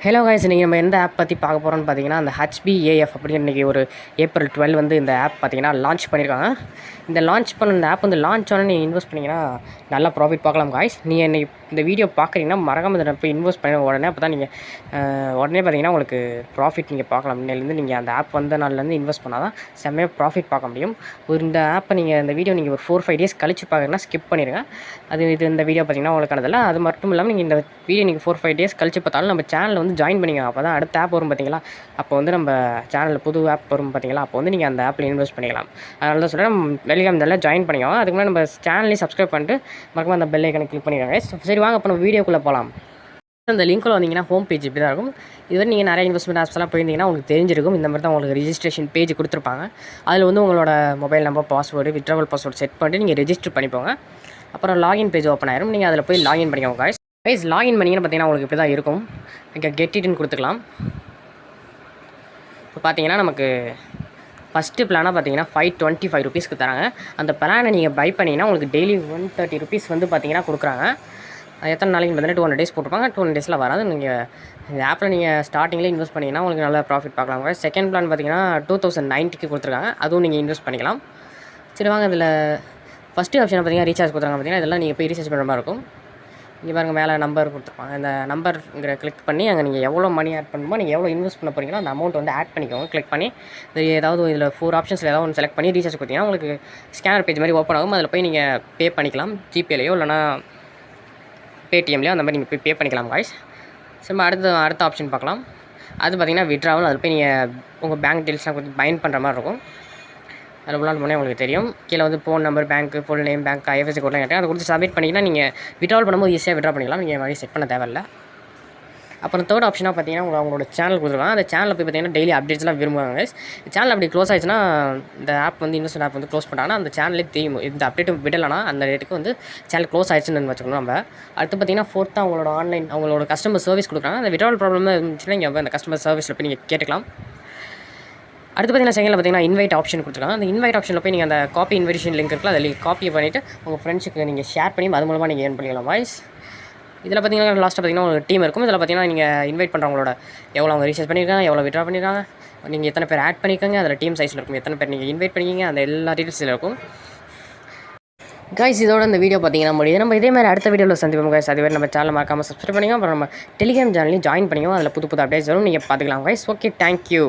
Hello guys, இன்றைக்கி நம்ம எந்த ஆப் பற்றி பார்க்க போகிறோம்னு பார்த்தீங்கன்னா, அந்த HBAF அப்படின்னு இன்றைக்கி ஒரு ஏப்ரல் 12 வந்து இந்த ஆப் பார்த்தீங்கன்னா லான்ச் பண்ணியிருக்காங்க. இந்த லான்ச் பண்ண இந்த ஆப் வந்து லான்ச் ஆனால் நீங்கள் இன்வெஸ்ட் பண்ணிங்கன்னா நல்லா ப்ராஃபிட் பார்க்கலாம் காய்ஸ். நீங்கள் இன்றைக்கி இந்த வீடியோ பார்க்குறீங்கன்னா மறக்காம இதில் போய் இன்வெஸ்ட் பண்ணி உடனே அப்போ தான் நீங்கள் உடனே பார்த்தீங்கன்னா உங்களுக்கு ப்ராஃபிட் நீங்கள் பார்க்கலாம். இன்னிலேருந்து நீங்கள் அந்த ஆப் வந்த நாள்லேருந்து இன்வெஸ்ட் பண்ணால் தான் செம்மையாக ப்ராஃபிட் பார்க்க முடியும். இந்த ஆப்பை நீங்கள் இந்த வீடியோ நீங்கள் ஒரு 4-5 டேஸ் கழிச்சு பார்க்குறீங்கன்னா ஸ்கிப் பண்ணிடுங்க. இந்த வீடியோ பார்த்தீங்கன்னா உங்களுக்கானதில்ல. அது மட்டும் இல்லாமல் நீங்கள் இந்த வீடியோ நீங்கள் 4-5 டேஸ் கழிச்சு பார்த்தாலும் நம்ம சேனலில் வந்து ஜாயின் பண்ணிங்க. அப்போ தான் அடுத்த ஆப் வரும் பார்த்தீங்களா, அப்போ வந்து நம்ம சேனலில் புது ஆப் வரும் பார்த்தீங்களா, அப்போ வந்து நீங்கள் அந்த ஆப்பில் இன்வெஸ்ட் பண்ணிக்கலாம். அதனால தான் சொல்கிறேன், டெலிகிராம் இதெல்லாம் ஜாயின் பண்ணிக்கோங்க. அதுக்கு முன்னாடி நம்ம சேனலையும் சப்ஸ்கிரைப் பண்ணிட்டு மறக்காம அந்த பெல் ஐக்கனை கிளிக் பண்ணிடுங்க. சரி வாங்க இப்போ நம்ம வீடியோக்குள்ளே போகலாம். அந்த லிங்க்கில் வந்தீங்கன்னா ஹோம் பேஜ் இப்படி தான் இருக்கும். இதுவரை நீங்கள் நிறைய இன்வெஸ்ட்மெண்ட் ஆப்ஸ்லாம் போயிருந்தீங்கன்னா உங்களுக்கு தெரிஞ்சிருக்கும். இந்த மாதிரி தான் உங்களுக்கு ரிஜிஸ்ட்ரேஷன் பேஜ் கொடுத்துருப்பாங்க. அதில் வந்து உங்களோட mobile number, password, withdrawal password set பண்ணிட்டு நீங்கள் ரெஜிஸ்டர் பண்ணிப்போங்க. அப்புறம் லாகின் பேஜ் ஓப்பன் ஆயிரும். நீங்கள் அதில் போய் லாகின் பண்ணிக்கோங்க கைஸ். லாகின் பண்ணிங்கன்னு பார்த்தீங்கன்னா உங்களுக்கு இப்படி தான் இருக்கும். இங்கே கெட் இட்னு கொடுத்துக்கலாம். இப்போ பார்த்தீங்கன்னா நமக்கு ஃபஸ்ட்டு பிளானாக பார்த்தீங்கன்னா 525 ருபீஸ்க்கு தராங்க. அந்த பிளானை நீங்கள் பை பண்ணிங்கன்னா உங்களுக்கு டெய்லி 130 ருபீஸ் வந்து பார்த்தீங்கன்னா கொடுக்குறாங்க. எத்தனை நாளைக்கு பார்த்தீங்கன்னா 200 டேஸ் போட்டிருப்பாங்க. 200 டேஸில் வராது. நீங்கள் இந்த ஆப்பில் நீங்கள் ஸ்டார்டிங்கில் இன்வெஸ்ட் பண்ணிங்கன்னா உங்களுக்கு நல்லா ப்ராஃபிட் பார்க்கலாம். செகண்ட் பிளான் பார்த்தீங்கன்னா 2090க்கு கொடுத்துருக்காங்க. அதுவும் நீங்கள் இன்வெஸ்ட் பண்ணிக்கலாம். சரி வாங்க, இதில் ஃபஸ்ட்டு ஆப்ஷனை பார்த்தீங்கன்னா ரீசார்ஜ் கொடுத்துருக்காங்க. பார்த்தீங்கன்னா இதெல்லாம் நீங்கள் போய் ரீசார்ஜ் பண்ணுற மாதிரி இருக்கும். இங்கே பாருங்கள், மேலே நம்பர் கொடுத்துருப்பாங்க. அந்த நம்பருங்கிற கிளிக் பண்ணி அங்கே நீங்கள் எவ்வளோ மணி ஆட் பண்ணணுமோ, நீங்கள் எவ்வளோ இன்வெஸ்ட் பண்ண போகிறீங்களோ அந்த அமௌண்ட் வந்து ஆட் பண்ணிக்கோங்க. கிளிக் பண்ணி ஏதாவது இதில் 4 ஆப்ஷன்ஸில் ஏதாவது ஒன்று செலக்ட் பண்ணி ரீசார்ஜ் கொடுத்தீங்கன்னா உங்களுக்கு ஸ்கேனர் பேஜ் மாதிரி ஓப்பன் ஆகும். அதில் போய் நீங்கள் பே பண்ணிக்கலாம். ஜிபேலையோ இல்லைனா பேடிஎம்லையோ அந்த மாதிரி நீங்கள் போய் பே பண்ணிக்கலாம் காய்ஸ். சரி, அடுத்த ஆப்ஷன் பார்க்கலாம். அது பார்த்திங்கன்னா வித்ட்ராவல். அதில் போய் நீங்கள் உங்கள் பேங்க் டீல்ஸ்லாம் கொஞ்சம் பைண்ட் பண்ணுற மாதிரி இருக்கும். அதில் உள்ளால் போனால் உங்களுக்கு தெரியும். கீழே வந்து ஃபோன் நம்பர், பேங்க்கு, ஃபுல் நேம், பேங்க், ஐஎஃப்எஸ்சி கோட்லாம் கேட்டேன். அதை கொடுத்து சப்மிட் பண்ணிங்கன்னா நீங்கள் வித்ட்ராவல் பண்ணும்போது ஈஸியாக வித்ட்ரா பண்ணிக்கலாம். நீங்கள் மாதிரி செட் பண்ண தேவையில்ல. அப்புறம் தேர்ட் ஆப்ஷனாக பார்த்தீங்கன்னா அவங்களோட சேனல் கொடுத்துருக்காங்க. அந்த சேனலில் போய் பார்த்தீங்கன்னா டெய்லி அப்டேட்ஸ்லாம் விரும்புவாங்க. சேனல் அப்படி க்ளோஸ் ஆயிடுச்சுன்னா இந்த ஆப் வந்து இன்வெஸ்ட்மெண்ட் ஆப் வந்து க்ளோஸ் பண்ணிட்டாங்கன்னா அந்த சேனலே தெரியும். இந்த அப்டேட்டும் விடலைன்னா அந்த ரேட்டுக்கு வந்து சேனல் க்ளோஸ் ஆயிடுச்சுன்னு வச்சுக்கணும். நம்ம அடுத்து பார்த்தீங்கன்னா ஃபோர்த்தாக அவங்களோட கஸ்டமர் சர்வீஸ் கொடுக்குறாங்க. அந்த வித்ட்ராவல் ப்ராப்ளம் இருந்துச்சுன்னா நீங்கள் அந்த கஸ்டமர் சர்வீஸில் போய் நீங்கள் கேட்டுக்கலாம். அடுத்து பார்த்தீங்கன்னா செகண்டில் பார்த்தீங்கன்னா இன்வைட் ஆப்ஷன் கொடுத்துருக்காங்க. அந்த இன்வைட் ஆப்ஷனில் போய் நீங்கள் அந்த காப்பி இன்விடேஷன் லிங்க் இருக்குல்ல, அதில் காப்பி பண்ணிவிட்டு உங்கள் ஃப்ரெண்ட்ஸுக்கு நீங்கள் ஷேர் பண்ணி அது மூலமாக நீங்கள் ஏர்ன் பண்ணிக்கலாம் வாய்ஸ். இதில் பார்த்தீங்கன்னா லாஸ்ட்டாக பார்த்தீங்கன்னா ஒரு டீம் இருக்கும். இதில் பார்த்தீங்கன்னா நீங்கள் இன்வைட் பண்ணுறவங்களோட எவ்வளோ அவங்க ரீசார்ஜ் பண்ணியிருக்காங்க, எவ்வளோ வித்ட்ரா பண்ணியிருக்காங்க, நீங்கள் எத்தனை பேர் ஆட் பண்ணியிருக்காங்க, அதில் டீம் சைஸில் இருக்கும், எத்தனை பேர் நீங்கள் இன்வைட் பண்ணிக்கிங்க, அந்த எல்லா டீட்டெயில்ஸில் இருக்கும் கைஸ். இதோட இந்த வீடியோ பார்த்தீங்கன்னா முடியுது. நம்ம இதே மாதிரி அடுத்த வீடியோவில் சந்திப்போம் கைஸ். அதுவே நம்ம சேனல் மறக்காமல் சப்ஸ்கிரைப் பண்ணிக்கோங்க. அப்புறம் நம்ம டெலிகிராம் சேனலையும் ஜாயின் பண்ணிக்கோங்க. அதில் புது அப்டேட்ஸ் வரும், நீங்கள் பார்த்துக்கலாம் கைஸ். Okay, thank you.